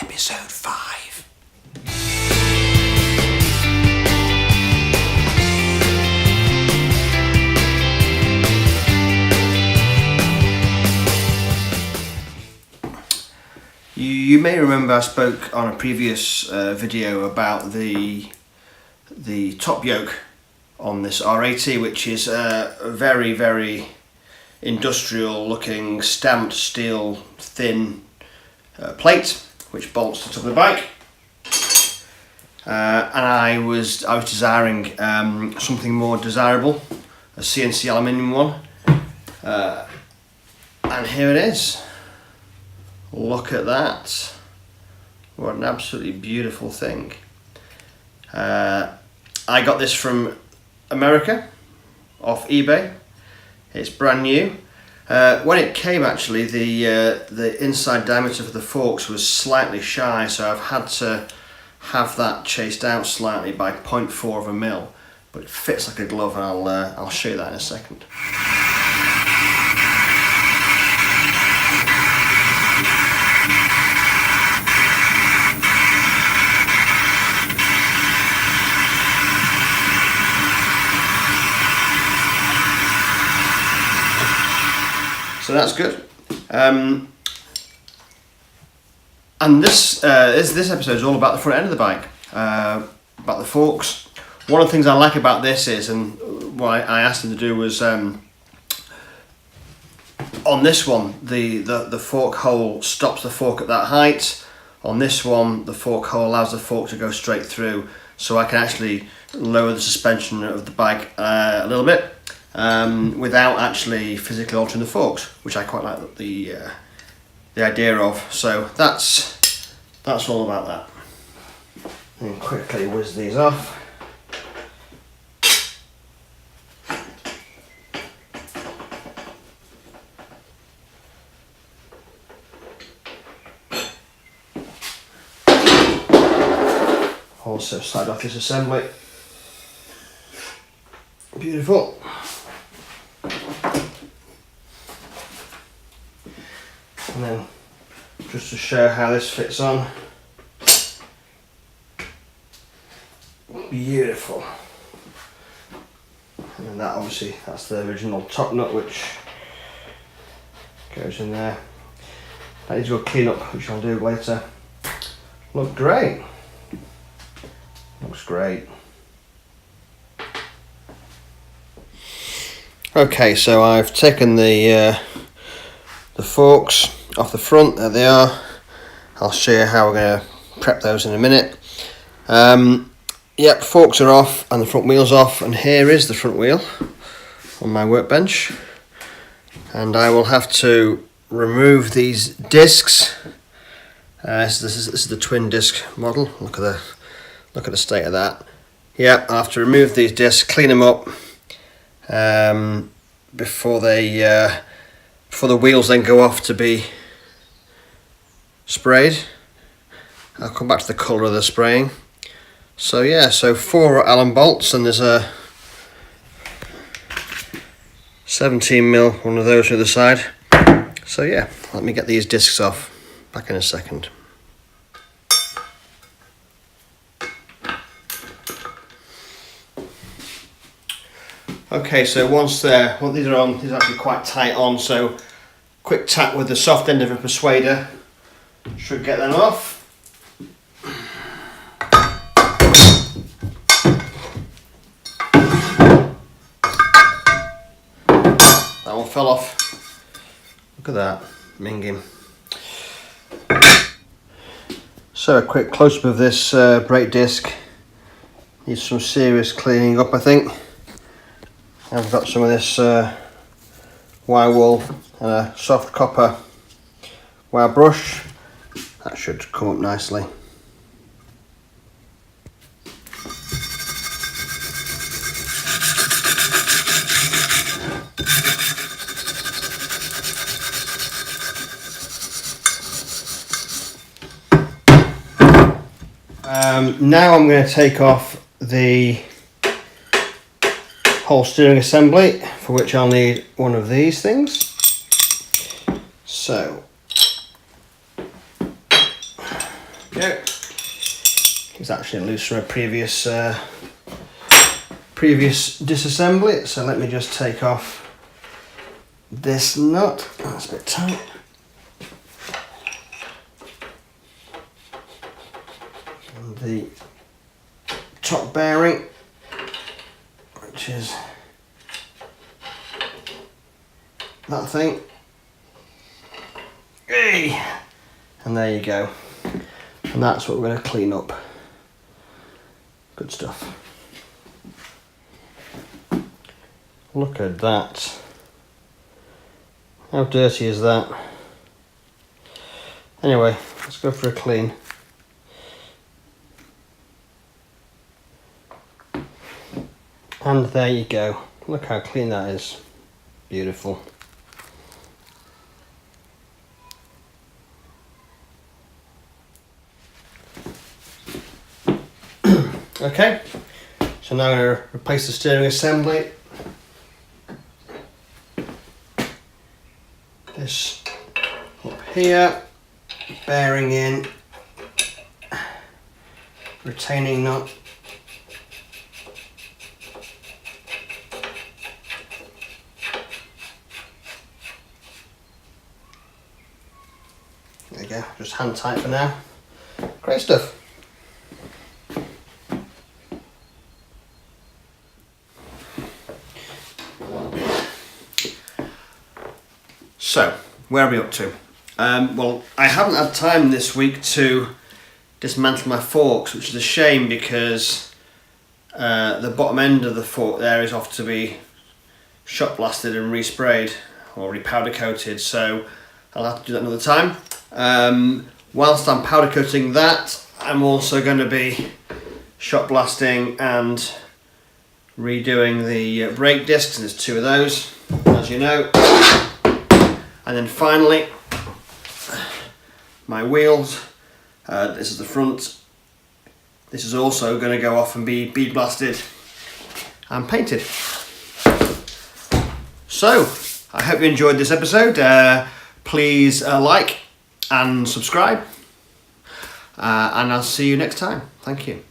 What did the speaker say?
episode 5. You may remember I spoke on a previous video about the top yoke on this R80, which is a very industrial looking stamped steel thin plate which bolts to the top of the bike, and I was desiring something more desirable, a CNC aluminium one, and here it is. Look at that, what an absolutely beautiful thing. I got this from America off eBay. It's brand new. When it came, actually, the inside diameter for the forks was slightly shy, so I've had to have that chased out slightly by 0.4 of a mil, but it fits like a glove, and I'll show you that in a second. So that's good. And this episode is all about the front end of the bike, about the forks. One of the things I like about this is, and what I asked him to do was, on this one, the fork hole stops the fork at that height. On this one, the fork hole allows the fork to go straight through, so I can actually lower the suspension of the bike a little bit. Without actually physically altering the forks, which I quite like the idea of. So that's all about that. And quickly whiz these off. Also slide off this assembly. Beautiful. And then just to show how this fits on, beautiful. And then that, obviously, that's the original top nut which goes in there. I need to go clean up, which I'll do later. Look great. Looks great. Okay, so I've taken the forks off the front. There they are. I'll show you how we're going to prep those in a minute. Yep, forks are off and the front wheel's off, and here is the front wheel on my workbench. And I will have to remove these discs. This is the twin disc model. Look at the state of that. Yep, I have to remove these discs, clean them up before the wheels then go off to be sprayed. I'll come back to the colour of the spraying. So yeah, so 4 Allen bolts, and there's a 17mm one of those to the side. So yeah, let me get these discs off. Back in a second. Okay, so once these are on, these are actually quite tight on, so quick tap with the soft end of a persuader should get them off. That one fell off. Look at that, minging. So a quick close-up of this brake disc. Needs some serious cleaning up, I think. I've got some of this wire wool and a soft copper wire brush. That should come up nicely. Now I'm going to take off the whole steering assembly, for which I'll need one of these things. So go. It's actually loose from a previous disassembly, so let me just take off this nut. That's a bit tight. And the top bearing, which is that thing. Hey! And there you go. And that's what we're going to clean up. Good stuff. Look at that. How dirty is that? Anyway, let's go for a clean. And there you go. Look how clean that is. Beautiful. Okay, so now I'm going to replace the steering assembly. This up here, bearing in, retaining nut. There you go, just hand tight for now. Great stuff. So, where are we up to? Well, I haven't had time this week to dismantle my forks, which is a shame because the bottom end of the fork there is off to be shot blasted and resprayed or repowder coated, so I'll have to do that another time. Whilst I'm powder coating that, I'm also going to be shot blasting and redoing the brake discs, and there's two of those, as you know. And then finally, my wheels. This is the front. This is also going to go off and be bead blasted and painted. So, I hope you enjoyed this episode. Please like and subscribe. And I'll see you next time. Thank you.